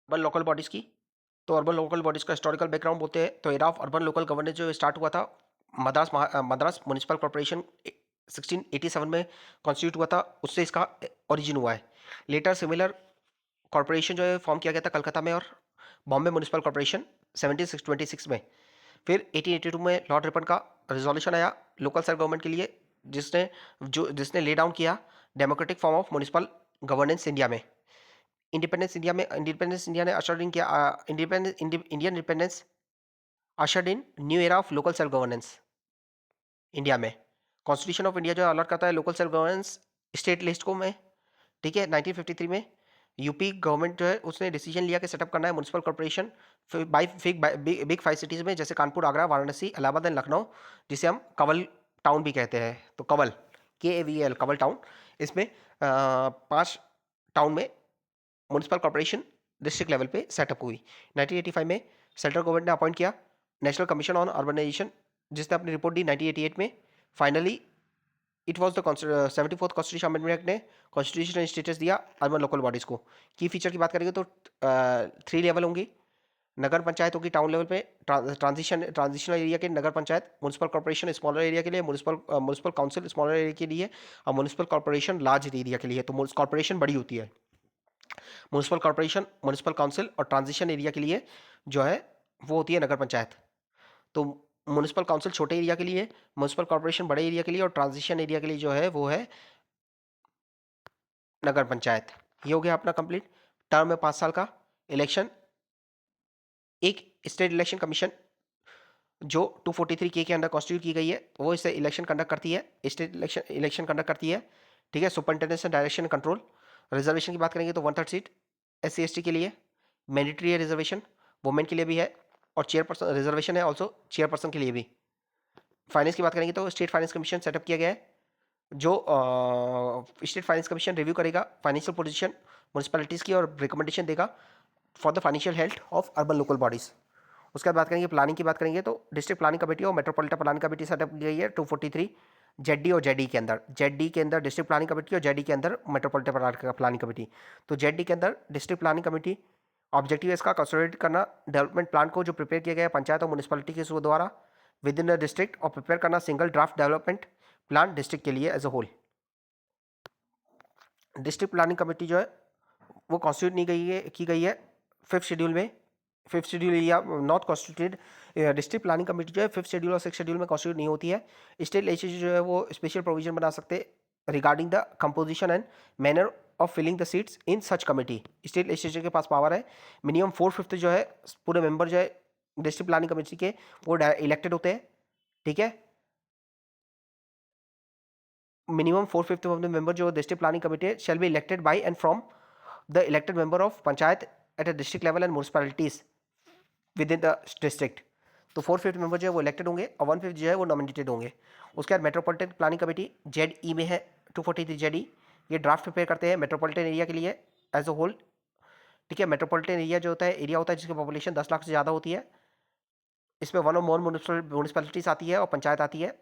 Urban local bodies की। तो urban local bodies का हिस्टोरिकल बैकग्राउंड बोलते हैं तो era of urban local governance जो स्टार्ट हुआ था मद्रास म्युनिसिपल कॉर्पोरेशन 1687 में कॉन्स्टिट्यूट हुआ था, उससे इसका ओरिजिन हुआ है। लेटर सिमिलर कॉर्पोरेशन जो है फॉर्म किया गया था कलकत्ता में, और बॉम्बे म्युनिसिपल कॉर्पोरेशन 1726 में। फिर 1882 में लॉर्ड रिपन का रिजोल्यूशन आया लोकल सेल्फ गवर्नमेंट के लिए, जिसने ले डाउन किया democratic form of municipal governance India में। इंडिपेंडेंस इंडिया ने अशर्ड इन किया, Indian independence ushered in new era of local self governance India में। कॉन्स्टिट्यूशन ऑफ इंडिया जो अलॉट करता है local self governance state list को में, ठीक है। 1953 में यूपी गवर्नमेंट जो है उसने डिसीजन लिया कि सेटअप करना है म्युनिसिपल कॉर्पोरेशन बिग 5 सिटीज़ में, जैसे कानपुर, आगरा, वाराणसी, इलाहाबाद एंड लखनऊ, जिसे हम कवल टाउन भी कहते हैं। तो कवल, KAVL, कवल टाउन, इसमें 5 टाउन में म्युनिसिपल कॉर्पोरेशन डिस्ट्रिक्ट लेवल पे सेटअप हुई। 1985 में सेंट्रल गवर्नमेंट ने अपॉइंट किया नेशनल कमीशन ऑन अर्बनाइजेशन, जिसने अपनी रिपोर्ट दी 1988 में। Finally it was the 74th constitution amendment act ने कॉन्स्टिट्यूशनल स्टेटस दिया अर्बन लोकल बॉडीज़ को। की फीचर की बात करेंगे तो 3 लेवल होंगी। नगर पंचायत होगी टाउन लेवल पे, ट्रांजिशनल एरिया के nagar panchayat, municipal corporation smaller area के लिए, म्युनिसिपल काउंसिल स्मॉलर एरिया के लिए, और म्युनिसिपल कॉर्पोरेशन लार्ज एरिया के लिए। तो कॉर्पोरेशन बड़ी होती है, म्युनिसिपल कॉर्पोरेशन, म्युनिसिपल काउंसिल और ट्रांजिशन एरिया के लिए जो है वो होती है नगर पंचायत। तो म्युनिसिपल काउंसिल छोटे एरिया के लिए, म्युनिसिपल कॉर्पोरेशन बड़े एरिया के लिए, और ट्रांजिशन एरिया के लिए जो है वो है नगर पंचायत। ये हो गया अपना कंप्लीट। टर्म है 5 साल का। इलेक्शन, एक स्टेट इलेक्शन कमीशन जो 243 के अंडर कॉन्स्टिट्यूट की गई है, वो इससे इलेक्शन कंडक्ट करती है, स्टेट इलेक्शन कंडक्ट करती है, ठीक है। Superintendence and direction control. Reservation की बात करेंगे तो 1/3 सीट SC ST के लिए मैंडेटरी है रिजर्वेशन, वुमेन के लिए भी है, और चेयरपर्सन रिजर्वेशन है ऑल्सो चेयरपर्सन के लिए भी। फाइनेंस की बात करेंगे तो स्टेट फाइनेंस कमीशन सेटअप किया गया है, जो स्टेट फाइनेंस कमीशन रिव्यू करेगा फाइनेंशियल पोजीशन म्यूनिसपैलिटीज़ की और रिकमेंडेशन देगा for the financial health of urban local bodies. उसके बाद बात करेंगे प्लानिंग की बात करेंगे तो डिस्ट्रिक्ट प्लानिंग कमेटी और मेट्रोपॉलिटन प्लानिंग कमेटी सेटअप की गई है 243 ZD और ZD के अंदर। ZD के अंदर डिस्ट्रिक्ट प्लानिंग कमेटी और ZD के अंदर मेट्रोपॉलिटन प्लानिंग कमेटी। तो ZD के अंदर डिस्ट्रिक्ट प्लानिंग कमेटी, ऑब्जेक्टिव है इसका कंसोलिडेट करना डेवलपमेंट प्लान को जो प्रिपेयर किया गया है पंचायत और म्यूनिसपैलिटी के द्वारा विद इन द डिस्ट्रिक्ट, और प्रिपेयर करना single draft development plan district के लिए as a whole. District planning committee जो है वो कॉन्स्टिट्यूट नहीं की गई है 5th शेड्यूल में। 5th शेड्यूल या not constituted district planning committee जो है 5th शेड्यूल और 6th शेड्यूल में कॉन्स्टिट्यूट नहीं होती है। स्टेट लेजिस्लेचर जो है वो स्पेशल प्रोविजन बना सकते regarding the composition and manner of filling the seats in such committee. State legislature के पास पावर है। मिनिमम 4/5 जो है पूरे मेंबर जो है डिस्ट्रिक्ट प्लानिंग कमेटी के वो इलेक्टेड होते हैं, ठीक है। मिनिमम 4/5 ऑफ द मेंबर जो डिस्ट्रिक्ट प्लानिंग कमेटी है shall be elected by and from the elected member of panchayat at a district level and municipalities with in the district. तो 4/5 member जो है वो इलेक्टेड होंगे और 1/5 जो है वो नॉमिनेटेड होंगे। उसके बाद मेट्रोपॉलिटन प्लानिंग कमेटी ZE में है 243 ZE, ये ड्राफ्ट प्रिपेयर करते हैं मेट्रोपॉलिटन एरिया के लिए एज अ होल, ठीक है। मेट्रोपॉलिटन एरिया जो होता है एरिया होता है जिसकी पॉपुलेशन 10 लाख से ज़्यादा होती है। इसमें 1 और मोर म्यूनिसपैलिटीज आती है और पंचायत आती है,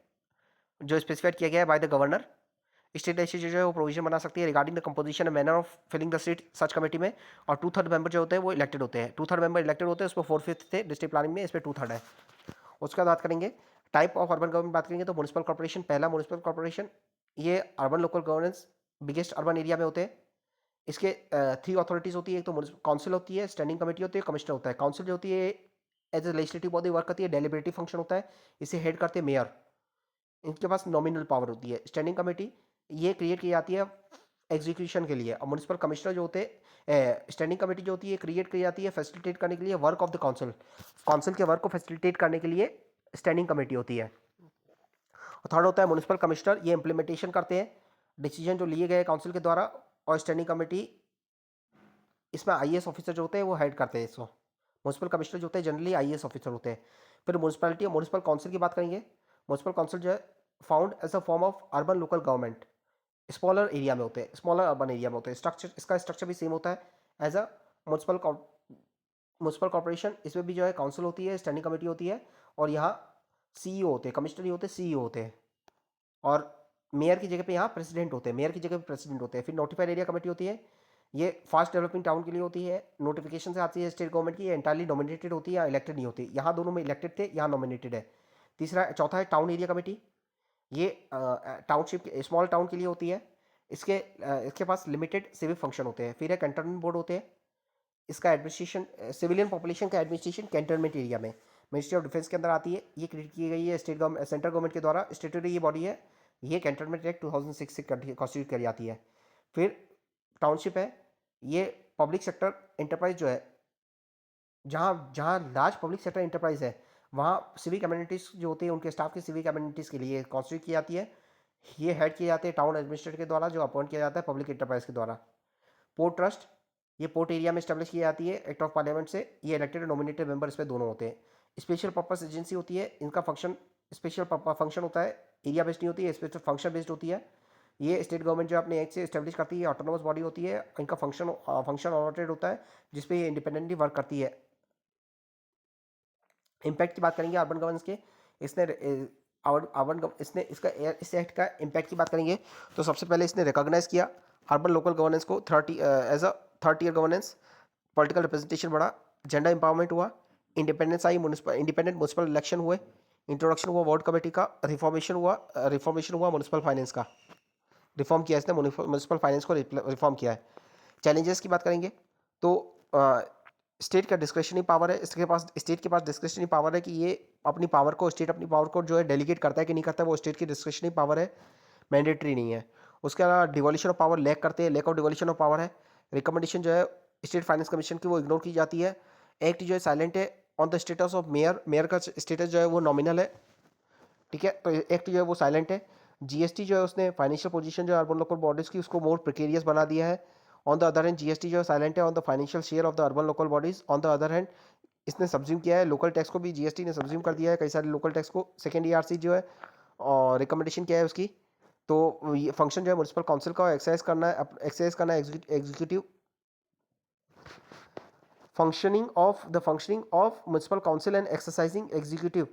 जो स्पेसिफाइड किया गया है by the governor. State legislature जो है वो प्रोविजन बना सकती है regarding the composition and manner of filling the seat such committee में। और 2/3 मेंबर जो होते हैं वो इलेक्टेड होते हैं। 2/3 मेंबर इलेक्टेड होते हैं, उसमें 4/5 थे डिस्ट्रिक्ट प्लानिंग में, इस पर 2/3 है। उसके बाद बात करेंगे टाइप ऑफ अर्बन गवर्नमेंट, बात करेंगे तो म्यूनिसिपल कॉर्पोरेशन, पहला म्यूनिसिपल कॉर्पोरेशन, ये urban local governance biggest urban area में होते हैं। इसके 3 अथॉरिटीज़ होती है, एक तो काउंसिल होती है, स्टैंडिंग कमेटी होती है, कमिश्नर होता है। काउंसिल जो होती है as a legislative body work करती है, डेलिबरेटिव फंक्शन होता है, इसे हेड करते हैं मेयर, इनके पास नॉमिनल पावर होती है। स्टैंडिंग कमेटी ये क्रिएट की जाती है एग्जीक्यूशन के लिए, और म्यूनिसिपल कमिश्नर जो होते हैं, स्टैंडिंग कमेटी जो होती है क्रिएट की जाती है फैसिलिटेट करने के लिए work of the council, council के वर्क को फैसिलिटेट करने के लिए स्टैंडिंग कमेटी होती है। और थर्ड होता है म्यूनिसिपल कमिश्नर, ये इंप्लीमेंटेशन करते हैं डिसीजन जो लिए गए काउंसिल के द्वारा, और स्टैंडिंग कमेटी इसमें IAS ऑफिसर जो होते हैं वो हेड करते हैं इसको। म्यूनिसिपल कमिश्नर जो होते हैं जनरली IAS ऑफिसर होते हैं। फिर म्यूनिसपैलिटी और म्यूनिसिपल काउंसिल की बात करेंगे। म्यूनिसिपल काउंसिल जो है found as a form of urban local government, smaller area में होते हैं, स्मॉलर अर्बन एरिया में होते हैं। स्ट्रक्चर, इसका स्ट्रक्चर भी सेम होता है as a municipal municipal corporation. इसमें भी जो है काउंसिल होती है, स्टैंडिंग कमेटी होती है, और यहाँ CEO होते हैं, कमिश्नर ही होते हैं, CEO होते हैं, और मेयर की जगह पे यहाँ प्रेसिडेंट होते हैं, मेयर की जगह पे प्रेसिडेंट होते हैं। फिर नोटिफाइड एरिया कमेटी होती है, ये फास्ट डेवलपिंग टाउन के लिए होती है, नोटिफिकेशन से आती है स्टेट गवर्नमेंट की, ये एंटायरली नॉमिनेटेड होती है या इलेक्टेड नहीं होती, यहाँ दोनों में इलेक्टेड थे, यहाँ नॉमिनेटेड है। चौथा है टाउन एरिया कमेटी, ये टाउनशिप स्मॉल टाउन के लिए होती है, इसके पास लिमिटेड सिविक फंक्शन होते हैं। फिर है कैंटोनमेंट बोर्ड होते हैं, इसका एडमिनिस्ट्रेशन सिविलियन पॉपुलेशन का एडमिनिस्ट्रेशन कैंटोनमेंट एरिया में मिनिस्ट्री ऑफ डिफेंस के अंदर आती है, ये क्रिएट की गई है सेंट्रल गवर्नमेंट के द्वारा, स्टेटरी ये बॉडी है, ये कैंटोनमेंट एक्ट 2006 से कॉन्स्टिट्यूट करी जाती है। फिर टाउनशिप है, ये पब्लिक सेक्टर इंटरप्राइज जो है, जहाँ जहाँ लार्ज पब्लिक सेक्टर इंटरप्राइज है वहाँ सिविक कम्युनिटीज़ जो होती है उनके स्टाफ की सिविक कम्युनिटीज़ के लिए कॉन्स्टिट्यूट की जाती है। ये हेड किए जाते हैं टाउन एडमिनिस्ट्रेटर के द्वारा, जो अपॉइंट किया जाता है पब्लिक इंटरप्राइज के द्वारा। पोर्ट ट्रस्ट, ये पोर्ट एरिया में स्टैब्लिश की जाती है एक्ट ऑफ पार्लियामेंट से, ये इलेक्टेड और नॉमिनेटेड मेंबर इस पे दोनों होते हैं। स्पेशल पर्पस एजेंसी होती है, इनका फंक्शन स्पेशल फंक्शन होता है, एरिया बेस्ड नहीं होती है, स्पेशल फंक्शन बेस्ड होती है। ये स्टेट गवर्नमेंट जो अपने एक्ट से इस्टेब्लिश करती है, ऑटोनोमस बॉडी होती है, इनका फंक्शन अलॉटेड होता है जिसपे ये इंडिपेंडेंटली वर्क करती है। इम्पैक्ट की बात करेंगे अर्बन गवर्नेंस के, इसने इस एक्ट का इम्पैक्ट की बात करेंगे तो सबसे पहले इसने रिकॉग्नाइज किया अर्बन लोकल गवर्नेंस को as a third tier governance, political representation बढ़ा, जेंडर एम्पावरमेंट हुआ, इंडिपेंडेंस आई, इंडिपेंडेंट म्यूनसिपल इलेक्शन हुए, इंट्रोडक्शन हुआ वार्ड कमेटी का, रिफॉर्मेशन हुआ म्यूनसिपल फाइनेंस का, रिफॉर्म किया इसने म्यूनसिपल फाइनेंस को रिफॉर्म किया है। चैलेंजेस की बात करेंगे तो स्टेट का डिस्क्रिशनरी पावर है, स्टेट के पास डिस्क्रिशनरी पावर है कि ये अपनी पावर को जो है डेलीगेट करता है कि नहीं करता है, वो स्टेट की डिस्क्रिशनरी पावर है, मैंडेटरी नहीं है। उसके अलावा डिवोल्यूशन ऑफ पावर लैक करते हैं, lack of devolution of power है। रिकमेंडेशन जो है स्टेट फाइनेंस कमीशन की वो इग्नोर की जाती है। एक्ट जो है साइलेंट है on the status of mayor का स्टेटस जो है वो नॉमिनल है, ठीक है, तो एक्ट जो है वो साइलेंट है। जीएसटी जो है उसने फाइनेंशियल पोजीशन जो है अर्बन लोकल बॉडीज की उसको मोर प्रिकेरियस बना दिया है। On the other hand GST जो है साइलेंट है on the financial share of the urban local bodies. On the other hand इसने सब्ज्यूम किया है लोकल टैक्स को भी, जीएसटी ने सब्ज्यूम कर दिया है कई सारे लोकल टैक्स को। सेकेंड ईआरसी जो है और रिकमेंडेशन क्या है उसकी, तो ये फंक्शन जो है म्यूनसिपल काउंसिल का एक्सरसाइज करना executive functioning of municipal council and exercising executive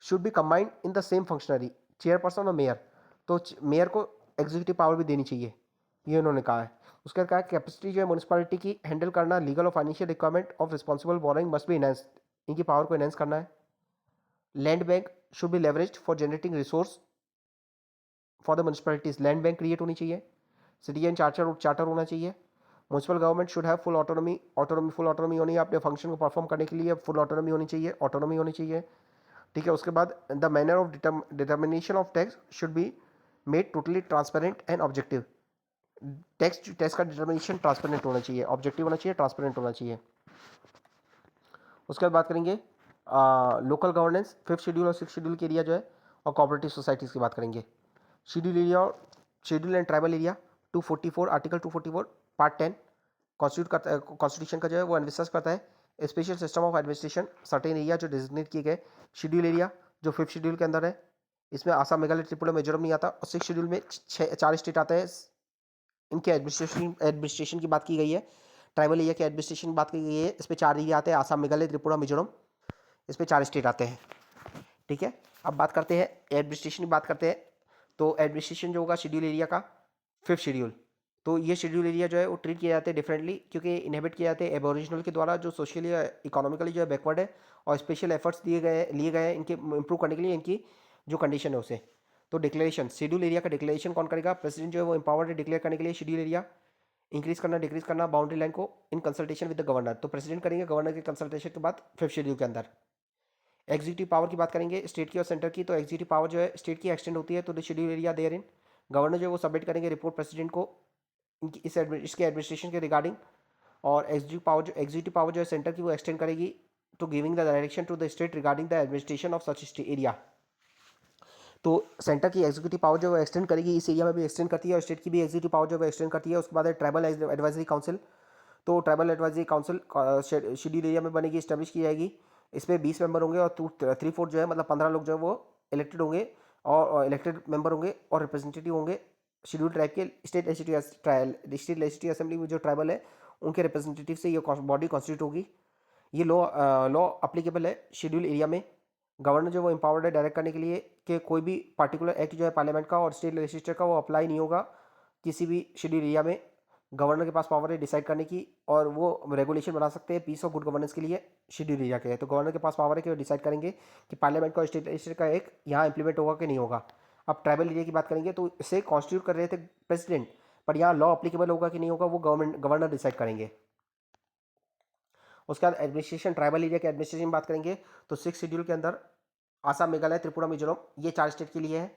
should be combined in the same functionary, chairperson और मेयर, तो मेयर को एग्जीक्यूटिव पावर भी देनी चाहिए, ये उन्होंने कहा है। उसके बाद कहा कैपेसिटी जो है म्यूनसिपैलिटी की हैंडल करना लीगल और financial requirement of responsible borrowing must be enhance, इनकी पावर को इनहेंस करना है। Land bank should be leveraged for generating resource for the municipalities, land bank create होनी चाहिए, सिटीजन चार्टर होना चाहिए। Municipal government should have full autonomy होनी है, अपने फंक्शन को परफॉर्म करने के लिए फुल ऑटोनॉमी होनी चाहिए, ठीक है। उसके बाद the manner of determination of tax should be made totally transparent and objective, tax का डिटर्मिनेशन ट्रांसपेरेंट होना चाहिए, ऑब्जेक्टिव होना चाहिए, ट्रांसपेरेंट होना चाहिए। उसके बाद बात करेंगे लोकल गवर्नेंस, 5th शेड्यूल और 6th शेड्यूल के एरिया जो है, और कोऑपरेटिव सोसाइटीज़ की बात करेंगे। शेड्यूल एरिया और schedule and tribal area 244 article 244 part 10 constitution का जो है वो एनविसर्ज करता है special system of administration certain area जो डिजिग्नेट किए गए। शेड्यूल एरिया जो 5th शेड्यूल के अंदर है, इसमें आसाम, मेघालय, त्रिपुरा, मिजोरम नहीं आता, और 6th शेड्यूल में 4 स्टेट आते हैं, इनके एडमिनिस्ट्रेशन की बात की गई है। ट्राइबल एरिया के एडमिनिस्ट्रेशन की बात की गई है, इस पर 4 एरिया आते हैं, आसाम, मेघालय, त्रिपुरा, मिजोरम, इस पर 4 स्टेट आते हैं, ठीक है। अब बात करते हैं एडमिनिस्ट्रेशन की बात करते हैं, तो एडमिनिस्ट्रेशन जो होगा शेड्यूल एरिया का 5th शेड्यूल, तो ये शेड्यूल एरिया जो है वो ट्रीट किए जाते हैं डिफरेंटली, क्योंकि इनहेबिट किए जाते हैं एबोरिजिनल के द्वारा जो सोशली इकोनॉमिकली जो है बैकवर्ड है, और स्पेशल एफर्ट्स लिए गए हैं इनके इंप्रूव करने के लिए, इनकी जो कंडीशन है उसे। तो डिक्लेरेशन, शेड्यूल एरिया का डिक्लेरेशन कौन करेगा, प्रेसिडेंट जो है वो एम्पावर्ड है डिक्लेयर करने के लिए शेड्यूल एरिया, इंक्रीज करना डिक्रीज करना बाउंड्री लाइन को in consultation with the governor, तो प्रेसिडेंट करेंगे गवर्नर के कंसल्टेशन के बाद 5th शेड्यूल के अंदर। एग्जीक्यूटिव पावर की बात करेंगे स्टेट की और सेंटर की, तो एग्जीक्यूटिव पावर जो है स्टेट की एक्सटेंड होती है, तो schedule area there in governor जो है वो सबमिट करेंगे रिपोर्ट प्रेसिडेंट को इसके एडमिनिस्ट्रेशन के रिगार्डिंग, और एग्जीक्यूटिव पावर जो है सेंटर की वो एक्सटेंड करेगी to giving the direction to the state regarding the administration of such area. तो सेंटर की एग्जीक्यूटिव पावर जो है एक्सटेंड करेगी, इस एरिया में भी एक्सटेंड करती है, और स्टेट की भी एग्जीक्यूटिव पावर जो है एक्सटेंड करती है। उसके बाद है ट्राइबल एडवाइजरी काउंसिल, तो tribal advisory council schedule area में बनेगी, स्टैब्लिश की जाएगी। इसमें 20 मेंबर होंगे और 3/4 जो है मतलब 15 लोग जो है वो इलेक्टेड होंगे, और इलेक्टेड मेंबर होंगे और रिप्रेजेंटेटिव होंगे शेड्यूल ट्राइब के। स्टेट लेजिस्लेटिव असेंबली में जो ट्राइबल है उनके रिप्रेजेंटेटिव से ये बॉडी कॉन्स्टिट्यूट होगी। ये लॉ अप्लीकेबल है शेड्यूल एरिया में। गवर्नर जो वो एम्पावर्ड है डायरेक्ट करने के लिए कि कोई भी पार्टिकुलर एक्ट जो है पार्लियामेंट का और स्टेट लेजिस्लेचर का वो अप्लाई नहीं होगा किसी भी शेड्यूल एरिया में। गवर्नर के पास पावर है डिसाइड करने की, और वो रेगुलेशन बना सकते हैं पीस और गुड गवर्नेंस के लिए शेड्यूल एरिया के। तो गवर्नर के पास पावर है कि वो डिसाइड करेंगे कि पार्लियामेंट का स्टेट का एक यहाँ इंप्लीमेंट होगा कि नहीं होगा। अब ट्राइबल एरिया की बात करेंगे तो इसे कॉन्स्टिट्यूट कर रहे थे प्रेसिडेंट, पर यहाँ लॉ अप्लीकेबल होगा कि नहीं होगा वो गवर्नर डिसाइड करेंगे। उसके बाद एडमिनिस्ट्रेशन, ट्राइबल एरिया के एडमिनिस्ट्रेशन की बात करेंगे तो 6 शेड्यूल के अंदर आसाम, मेघालय, त्रिपुरा, मिजोरम, ये 4 स्टेट के लिए है।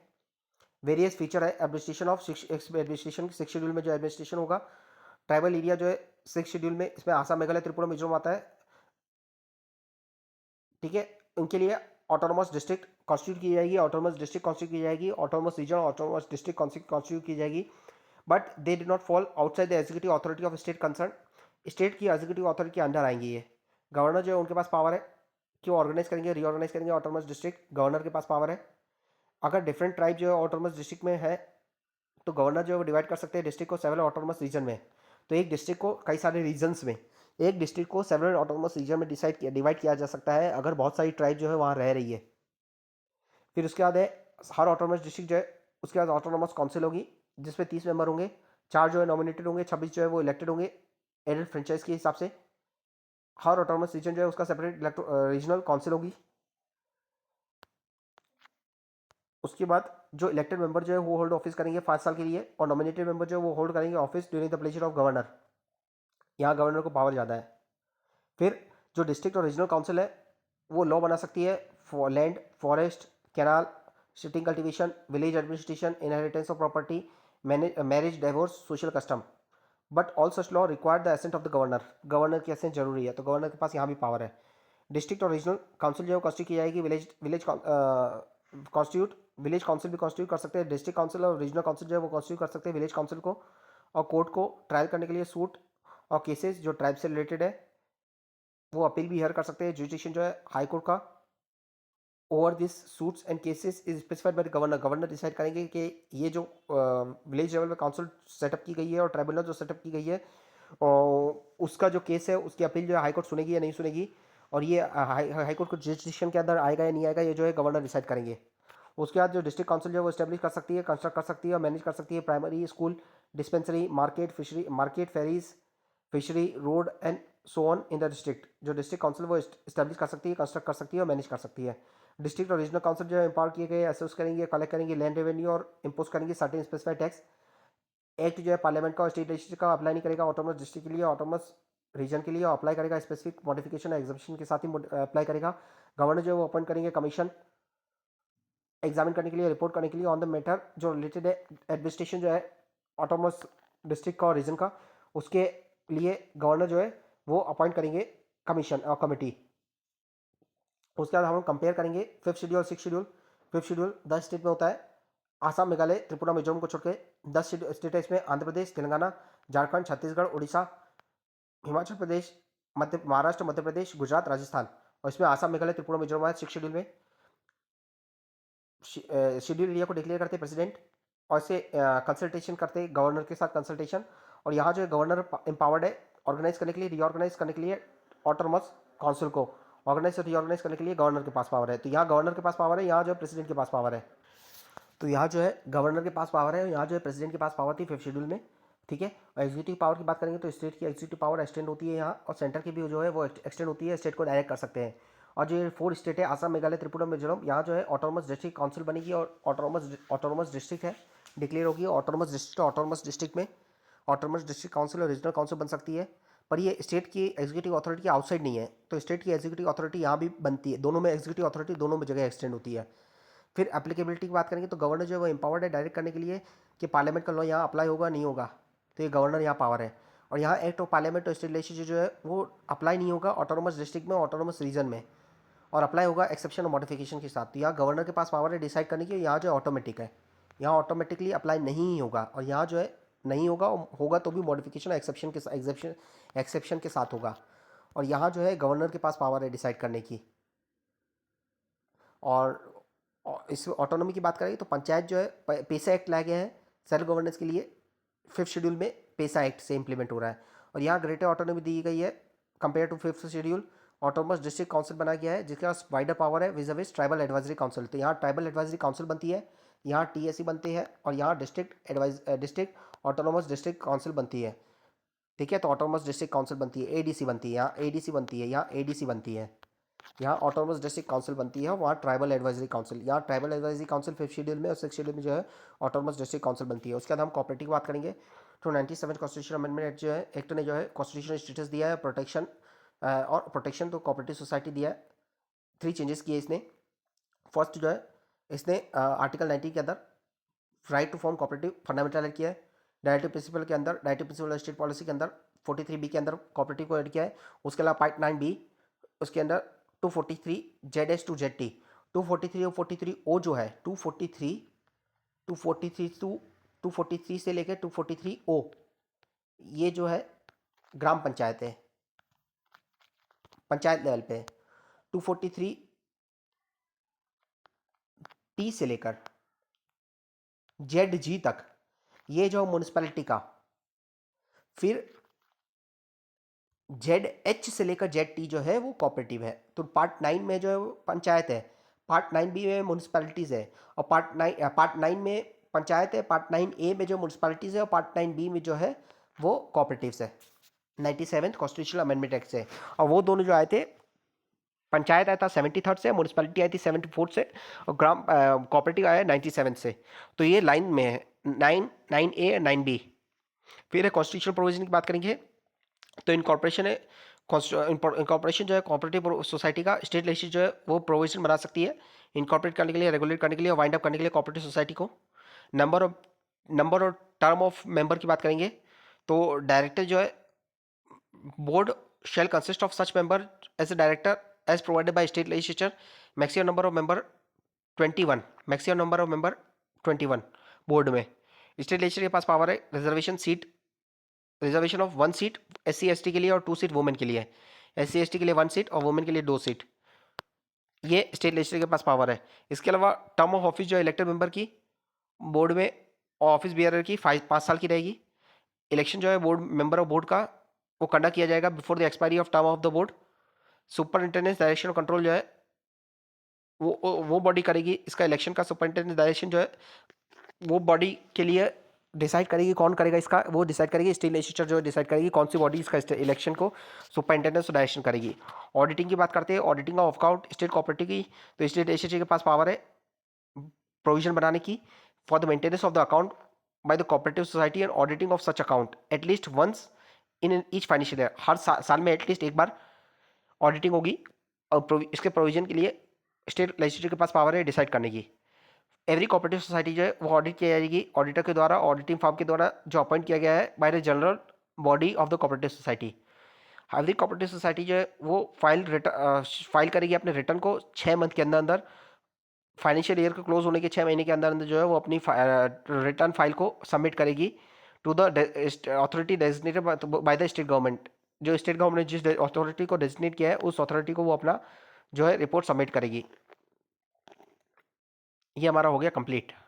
वेरियस फीचर है एडमिनिस्ट्रेशन ऑफ एडमिनिस्ट्रेशन, 6 शेड्यूल में जो एडमिनिस्ट्रेशन होगा। ट्राइबल एरिया जो है 6 शेड्यूल में, इसमें आसाम, मेघालय, त्रिपुरा, मिजोरम आता है, ठीक है। इनके लिए ऑटोनोमस डिस्ट्रिक्ट कॉन्स्टिट्यूट की जाएगी, ऑटोनोमस डिस्ट्रिक्ट कॉन्स्टिट्यूट की जाएगी, autonomous region, autonomous district constitute की जाएगी, but they did not fall outside the executive authority of state concern. State की एग्जीक्यूटिव अथॉरिटी के अंडर आएंगी ये। गवर्नर जो है उनके पास पावर है कि वो ऑर्गेनाइज करेंगे, रीऑर्गेनाइज करेंगे ऑटोनोमस डिस्ट्रिक्ट, गवर्नर के पास पावर है। अगर डिफरेंट ट्राइब जो है ऑटोनोमस डिस्ट्रिक्ट में है तो गवर्नर जो है वो डिवाइड कर सकते हैं डिस्ट्रिक्ट को सेवरल ऑटोनोमस रीजन में। तो एक डिस्ट्रिक्ट को कई सारे रीजन्स में, एक डिस्ट्रिक्ट को सेवरल ऑटोनोमस रीजन में डिवाइड किया जा सकता है अगर बहुत सारी ट्राइब जो है वहाँ रह रही है। फिर उसके बाद है हर ऑटोनोमस डिस्ट्रिक्ट जो है उसके बाद ऑटोनोमस काउंसिल होगी जिसमें 30 मेंबर होंगे, 4 जो है नॉमिनेटेड होंगे, 26 जो है वो इलेक्टेड होंगे एडेड फ्रेंचाइज के हिसाब से। हर ऑटोनोमस रीजन जो है उसका सेपरेट रीजनल काउंसिल होगी। उसके बाद जो इलेक्टेड मेंबर जो है वो होल्ड ऑफिस करेंगे 5 साल के लिए, और नॉमिनेटेड मेंबर जो है वो होल्ड करेंगे office during the pleasure of governor. यहाँ गवर्नर को पावर ज़्यादा है। फिर जो डिस्ट्रिक्ट और रीजनल काउंसिल है वो लॉ बना सकती है for land, forest, canal, shifting, cultivation, village administration, inheritance of property, marriage, divorce, social custom, but all such law require the assent of the governor. Governor की एसेंट जरूरी है, तो गवर्नर के पास यहाँ भी पावर है। डिस्ट्रिक्ट और रीजनल काउंसिल जो है कॉन्स्टिट्यूट की जाएगी, village village constitute village council भी कॉन्स्टिट्यूट कर सकते हैं। डिस्ट्रिक्ट काउंसिल और रीजनल काउंसिल जो है वो कॉन्स्टिट्यूट कर सकते हैं विलेज काउंसिल को, और कोर्ट को ट्रायल करने के लिए सूट और केसेस जो ट्राइब से रिलेटेड है वो अपील भी हियर कर सकते हैं। जुडिशन जो है हाई कोर्ट का over this suits and cases is specified by the governor. Governor decide करेंगे कि ये जो विलेज लेवल पे काउंसिल सेटअप की गई है और ट्राइब्यूनल जो सेटअप की गई है और उसका जो केस है उसकी अपील जो है हाई कोर्ट सुनेगी या नहीं सुनेगी, और ये हाई कोर्ट को जुडिशन के अंदर आएगा या नहीं आएगा ये जो है गवर्नर डिसाइड करेंगे। उसके बाद जो डिस्ट्रिक्ट काउंसिल जो है वो स्टेब्लिश कर सकती है, कंस्ट्रक्ट कर सकती है और मैनेज कर सकती है primary school, dispensary, market, fishery, market, ferries, fishery, road and so on in the district. जो डिस्ट्रिक्ट काउंसिल वो स्टैब्लिश कर सकती है, कंस्ट्रक्ट कर सकती है और मैनेज कर सकती है। डिस्ट्रिक्ट और रीजनल काउंसिल जो है एम्पावर किए गए असेस करेंगे, कलेक्ट करेंगे लैंड रेवेन्यू और इम्पोज करेंगे सर्टेन स्पेसिफाइड टैक्स। एक्ट जो है पार्लियामेंट का और स्टेट लेजिस्लेचर का अप्लाई नहीं करेगा ऑटोनोमस डिस्ट्रिक्ट के लिए, ऑटोनोमस रीजन के लिए अप्लाई करेगा स्पेसिफिक मॉडिफिकेशन एग्जामिशन के साथ ही अप्लाई करेगा। गवर्नर जो है वो अपॉइंट करेंगे कमीशन एग्जामिन करने के लिए, रिपोर्ट करने के लिए ऑन द मैटर जो रिलेटेड है एडमिनिस्ट्रेशन जो है ऑटोनोमस डिस्ट्रिक्ट का और रीजन का, उसके लिए गवर्नर जो है वो अपॉइंट करेंगे कमीशन और कमेटी। उसके बाद हम कंपेयर करेंगे 5th शेड्यूल और 6th schedule. 5th schedule 10 state में होता है, आसाम, मेघालय, त्रिपुरा, मिजोरम को छोड़ के 10 स्टेट है इसमें, आंध्र प्रदेश, तेलंगाना, झारखंड, छत्तीसगढ़, उड़ीसा, हिमाचल प्रदेश, महाराष्ट्र, मध्य प्रदेश, गुजरात, राजस्थान, और इसमें आसाम, मेघालय, त्रिपुरा, मिजोरम है 6 शेड्यूल में। शेड्यूल एरिया को डिक्लेयर करते प्रेसिडेंट और इसे कंसल्टेशन करते गवर्नर के साथ कंसल्टेशन, और यहाँ जो है गवर्नर एम्पावर्ड है ऑर्गेनाइज करने के लिए, रीऑर्गेनाइज करने के लिए ऑटोनोमस काउंसिल को, ऑर्गेनाइज और रीऑर्गेनाइज करने के लिए गवर्नर के पास पावर है। तो यहाँ गवर्नर के पास पावर है, यहाँ जो है प्रेसिडेंट के पास पावर है। तो यहाँ जो है गवर्नर के पास पावर है, यहाँ जो है प्रेसिडेंट के पास पावर थी 5th शेड्यूल में, ठीक है। और एग्जीक्यूटिव पावर की बात करेंगे तो स्टेट की एग्जीक्यूटिव पावर एक्सटेंड होती है यहाँ, और सेंटर की भी जो है वो एक्सटेंड होती है, स्टेट को डायरेक्ट कर सकते हैं। और जो 4 स्टेट है आसाम, मेघालय, त्रिपुरा, मिजोरम, यहाँ जो है ऑटोनोमस डिस्ट्रिक्ट काउंसिल बनेगी और ऑटोनोमस डिस्ट्रिक्ट है डिक्लेयर होगी। ऑटोनोमस डिस्ट्रिक्ट में ऑटोनोमस डिस्ट्रिक्ट काउंसिल और रीजनल काउंसिल बन सकती है, पर ये स्टेट की एग्जीक्यूटिव अथॉरिटी के आउटसाइड नहीं है। तो स्टेट की एग्जीक्यूटिव अथॉरिटी यहाँ भी बनती है, दोनों में एग्जीक्यूटिव अथॉरिटी दोनों में जगह एक्सटेंड होती है। फिर एप्लीकेबिलिटी की बात करेंगे तो गवर्नर जो है वो एम्पावर्ड है डायरेक्ट करने के लिए कि पार्लियामेंट का लॉ यहाँ अप्लाई होगा नहीं होगा, तो ये गवर्नर यहाँ पावर है। और यहाँ एक्ट ऑफ पार्लियामेंट और स्टेट लेजिस्लेचर जो है वो अप्लाई नहीं होगा ऑटोनोमस डिस्ट्रिक्ट में, ऑटोनोमस रीजन में, और अप्लाई होगा एक्सेप्शन और मॉडिफिकेशन के साथ। तो यहाँ गवर्नर के पास पावर है डिसाइड करने की, यहाँ जो है ऑटोमेटिक है, यहाँ ऑटोमेटिकली अप्लाई नहीं होगा, और यहाँ जो है नहीं होगा, होगा तो भी मॉडिफिकेशन एक्सेप्शन के साथ होगा। और यहाँ जो है गवर्नर के पास पावर है डिसाइड करने की। और इस ऑटोनॉमी की बात करें तो पंचायत जो है पेसा एक्ट लाया गया है सेल्फ गवर्नेंस के लिए, 5th शेड्यूल में पेसा एक्ट से इंप्लीमेंट हो रहा है, और यहाँ ग्रेटर ऑटोनॉमी दी गई है compare to 5th schedule. Autonomous district council बनाया गया है जिसके पास वाइडर पावर है विज ट्राइबल एडवाइजरी काउंसिल। तो यहाँ ट्राइबल एडवाइजरी काउंसिल बनती है, यहाँ टीएससी बनती है, और यहाँ डिस्ट्रिक्ट ऑटोनोमस डिस्ट्रिक्ट काउंसिल बनती है। ठीक है। तो ऑटोनोमस डिस्ट्रिक्ट काउंसिल बनती है, एडीसी बनती है, यहाँ एडीसी बनती है, यहाँ एडीसी बनती है, यहाँ ऑटोनोमस डिस्ट्रिक्ट काउंसिल बनती है, वहाँ ट्राइबल एडवाइजरी काउंसिल, यहाँ tribal advisory council 5th schedule में और 6th शेड्यूल में जो है ऑटोनोमस डिस्ट्रिक्ट काउंसिल बनती है। उसके बाद हम कॉपरेटिव की बात करेंगे। तो 97 कॉन्स्टिट्यूशन अमेंडमेंट एक्ट जो है, एक्ट ने जो है कॉन्स्टिट्यूशनल स्टेटस दिया है, प्रोटेक्शन और प्रोटेक्शन तो कोऑपरेटिव सोसाइटी दिया है। 3 चेंजेस किए इसने। फर्स्ट जो है इसने आर्टिकल 90 के अंदर right to form cooperative fundamental add किया है। डायरेक्टिव प्रिंसिपल के अंदर, डायरेक्टिव प्रिंसिपल स्टेट पॉलिसी के अंदर 43B के अंदर कोऑपरेटिव को ऐड किया है। उसके अलावा पार्ट 9B उसके अंदर 243 ZS टू ZT, 243 और 43O जो है 243 से लेकर 243O, ये जो है ग्राम पंचायत है, पंचायत लेवल पे। 243T से लेकर ZG तक ये जो म्यूनिसिपैलिटी का। फिर ZH से लेकर ZT जो है वो कोऑपरेटिव है। तो पार्ट 9 में जो है वो पंचायत है, पार्ट 9B में म्यूनिसिपैलिटीज़ है, और पार्ट 9 में पंचायत है, पार्ट 9A में जो म्यूनिसिपैलिटीज़ है, और पार्ट 9B में जो है वो कोऑपरेटिव्स है। 97th कॉन्स्टिट्यूशनल अमेंडमेंट एक्ट से। और वो दोनों जो आए थे, पंचायत आया था 73rd से, म्यूनिसिपैलिटी आई थी 74th से, और ग्राम कोऑपरेटिव आया 97 से। तो ये लाइन में है 9A 9B। फिर कॉन्स्टिट्यूशनल प्रोविजन की बात करेंगे। तो इनकॉर्पोरेशन है, इनकॉर्पोरेशन जो है कोऑपरेटिव सोसाइटी का स्टेट लेजिस्लेचर जो है वो प्रोविजन बना सकती है इनकॉर्पोरेट करने के लिए, रेगुलेट करने के लिए, वाइंड अप करने के लिए कोऑपरेटिव सोसाइटी को। नंबर और टर्म ऑफ मेंबर की बात करेंगे। तो डायरेक्टर जो है, board shall consist of such member as a director as provided by state legislature, maximum number of member 21, maximum number of member 21 board में। स्टेट लेजिस्लेचर के पास पावर है reservation of 1 seat SC ST के लिए और 2 seat women के लिए। SC ST के लिए 1 सीट और वुमेन के लिए 2 सीट, ये स्टेट लेजिस्लेचर के पास पावर है। इसके अलावा टर्म ऑफ ऑफिस जो इलेक्टेड मेंबर की बोर्ड में ऑफिस बियरर की 5 साल की रहेगी। इलेक्शन जो है बोर्ड मेंबर ऑफ बोर्ड का वो कंडक्ट किया जाएगा before the expiry of term of the board. Superintendence direction और कंट्रोल जो है वो बॉडी करेगी इसका इलेक्शन का। सुपरिंटेंडेंस डायरेक्शन जो है वो बॉडी के लिए डिसाइड करेगी, कौन करेगा इसका, वो डिसाइड करेगी स्टेट लेजिस्लेचर जो डिसाइड करेगी कौन सी बॉडी इसका इलेक्शन को सुपरिंटेंडेंस डायरेक्शन करेगी। ऑडिटिंग की बात करते हैं, auditing of account state cooperative की। तो स्टेट लेजिस्लेचर के पास पावर है प्रोविजन बनाने की for the maintenance of the account by the cooperative society and auditing of such account at least once in each financial year. हर साल में एटलीस्ट एक बार ऑडिटिंग होगी, और इसके प्रोविजन के लिए स्टेट लेजिस्लेचर के पास पावर है डिसाइड करने की। एवरी कोऑपरेटिव सोसाइटी जो है वो ऑडिट की जाएगी ऑडिटर के द्वारा, ऑडिटिंग फर्म के द्वारा जो अपॉइंट किया गया है by the general body of the cooperative society. Every cooperative society जो है वो फाइल करेगी अपने रिटर्न को 6 मंथ के अंदर अंदर, फाइनेंशियल ईयर को क्लोज होने के 6 महीने के अंदर अंदर जो है वो अपनी रिटर्न फाइल को सबमिट करेगी to the authority designated by the state government. जो स्टेट गवर्नमेंट ने जिस अथॉरिटी को डेजिग्नेट किया है उस अथॉरिटी को वो अपना जो है रिपोर्ट सबमिट करेगी। ये हमारा हो गया कंप्लीट।